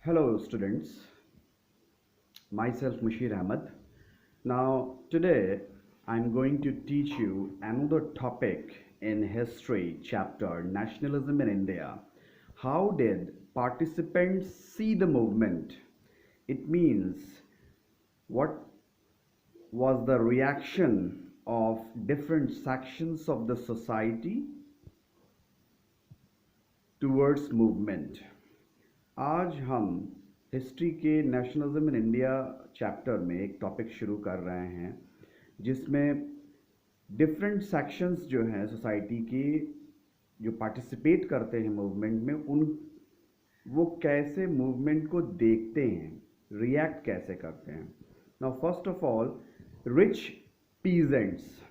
Hello, students. Myself Mushir Ahmed. Now, today I'm going to teach you another topic in history chapter Nationalism in India. How did participants see the movement? It means what was the reaction of different sections of the society towards movement. आज हम history के nationalism in India chapter में एक topic शुरू कर रहे हैं जिसमें डिफरेंट सेक्शंस जो हैं सोसाइटी के जो पार्टिसिपेट करते हैं मूवमेंट में उन वो कैसे मूवमेंट को देखते हैं, रिएक्ट कैसे करते हैं. Now first of all, rich peasants.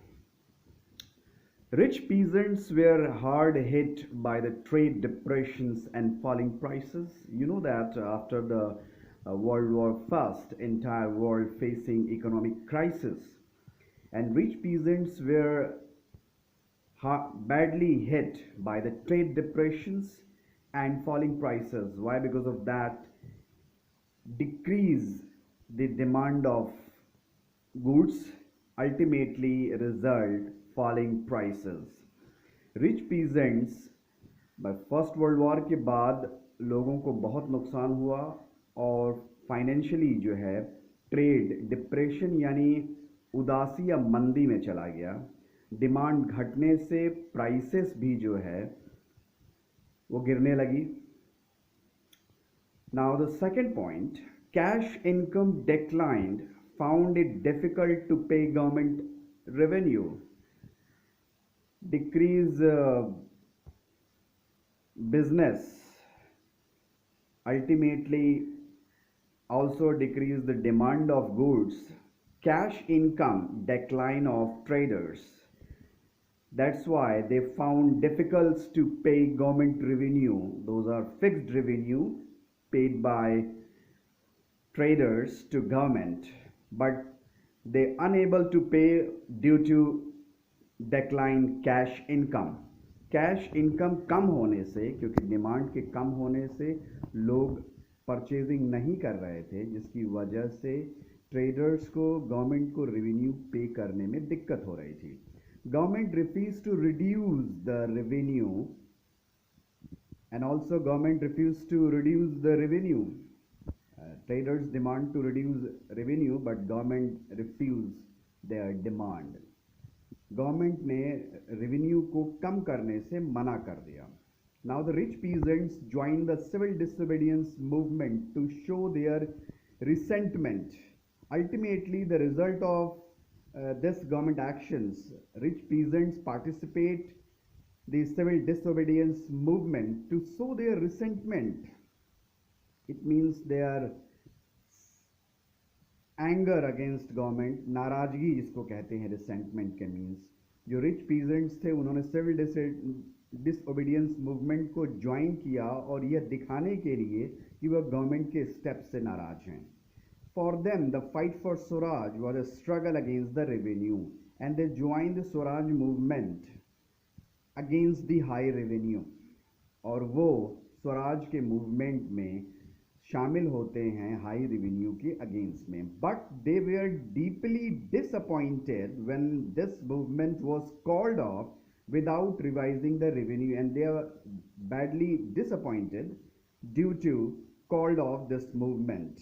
Rich peasants were hard hit by the trade depressions and falling prices. You know that after the World War First, entire world facing economic crisis, and rich peasants were badly hit by the trade depressions and falling prices. Why? Because of that decrease the demand of goods, ultimately result falling prices. Rich peasants first world war के बाद लोगों को बहुत नुकसान हुआ और financially जो है ट्रेड डिप्रेशन यानी उदासी या मंदी में चला गया. डिमांड घटने से प्राइसेस भी जो है वो गिरने लगी. Now the second point, cash income declined, found it difficult to pay government revenue. Decrease business ultimately also decrease the demand of goods. Cash income decline of traders. That's why they found difficult to pay government revenue. Those are fixed revenue paid by traders to government, but they unable to pay due to decline cash income. Cash income कम होने से, क्योंकि demand के कम होने से लोग purchasing नहीं कर रहे थे, जिसकी वजह से ट्रेडर्स को गवर्नमेंट को रेवेन्यू पे करने में दिक्कत हो रही थी. Government refuse to reduce the revenue and also government refuse to reduce the revenue. Traders demand to reduce revenue, but government refuse their demand. Government ने रेवेन्यू को कम करने से मना कर दिया. Now the rich peasants joined the civil disobedience movement to show their resentment. Ultimately, the result of this government actions, rich peasants participate the civil disobedience movement to show their resentment. It means their anger against government, नाराजगी जिसको कहते हैं resentment के means. जो rich peasants थे उन्होंने civil disobedience movement को join किया और यह दिखाने के लिए कि वह गवर्नमेंट के स्टेप से नाराज हैं. For them the fight for swaraj was a struggle against the revenue and they join the swaraj movement against the high revenue. और वो स्वराज के मूवमेंट में शामिल होते हैं हाई रेवेन्यू के अगेंस्ट में. But they were deeply disappointed when this movement was called off without revising the revenue, and they are badly disappointed due to called off this movement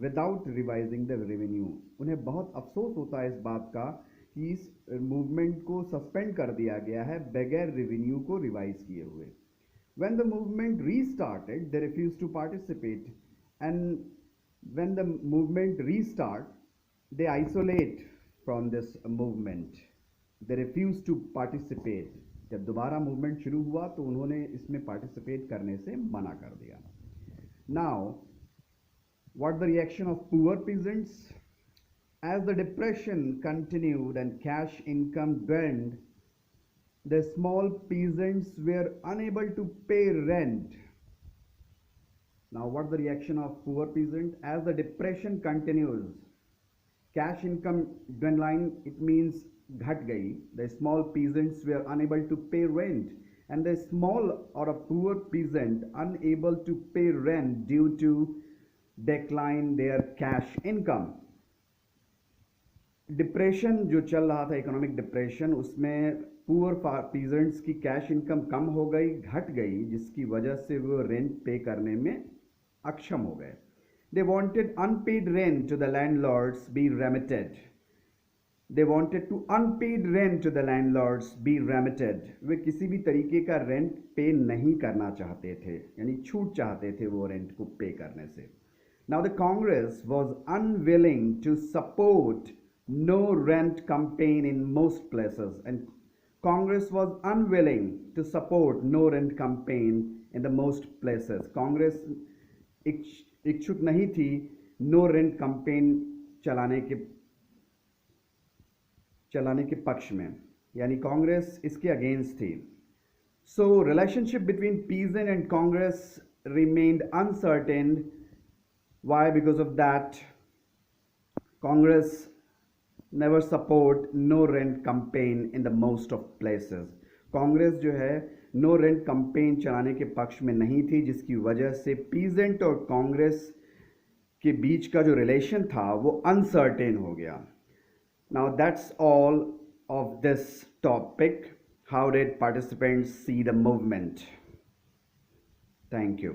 without revising the revenue. उन्हें बहुत अफसोस होता है इस बात का कि इस मूवमेंट को सस्पेंड कर दिया गया है बगैर रेवेन्यू को रिवाइज किए हुए. When the movement restarted, they refused to participate. And when the movement restart, they isolate from this movement. They refuse to participate. जब दोबारा मूवमेंट शुरू हुआ तो उन्होंने इसमें पार्टिसिपेट करने से मना कर दिया. Now, what the reaction of poor peasants? As the depression continued and cash income dwindled, the small peasants were unable to pay rent. Now, what the reaction of poor peasant? As the depression continues, cash income dwindling, it means घट गई. The small peasants were unable to pay rent, and the small or a poor peasant unable to pay rent due to decline their cash income. Depression जो चल रहा था, economic depression, उसमें poor peasants की cash income कम हो गई, घट गई, जिसकी वजह से वो रेंट पे करने में अक्षम हो गए. They wanted unpaid rent to the landlords be remitted. They wanted to unpaid rent to the landlords be remitted. वे किसी भी तरीके का रेंट पे नहीं करना चाहते थे, यानी छूट चाहते थे वो रेंट को पे करने से. Now the Congress was unwilling to support no rent campaign in most places, and Congress was unwilling to support no rent campaign in the most places. Congress इच्छुक नहीं थी नो रेंट कैंपेन चलाने के पक्ष में, यानी कांग्रेस इसके अगेंस्ट थी. So relationship between peasant and Congress remained uncertain. Why? Because of that, Congress never support no rent campaign in the most of places. Congress जो है नो रेंट कैंपेन चलाने के पक्ष में नहीं थी, जिसकी वजह से पीजेंट और कांग्रेस के बीच का जो रिलेशन था वो अनसर्टेन हो गया. Now that's all of this topic. How did participants see the movement? Thank you.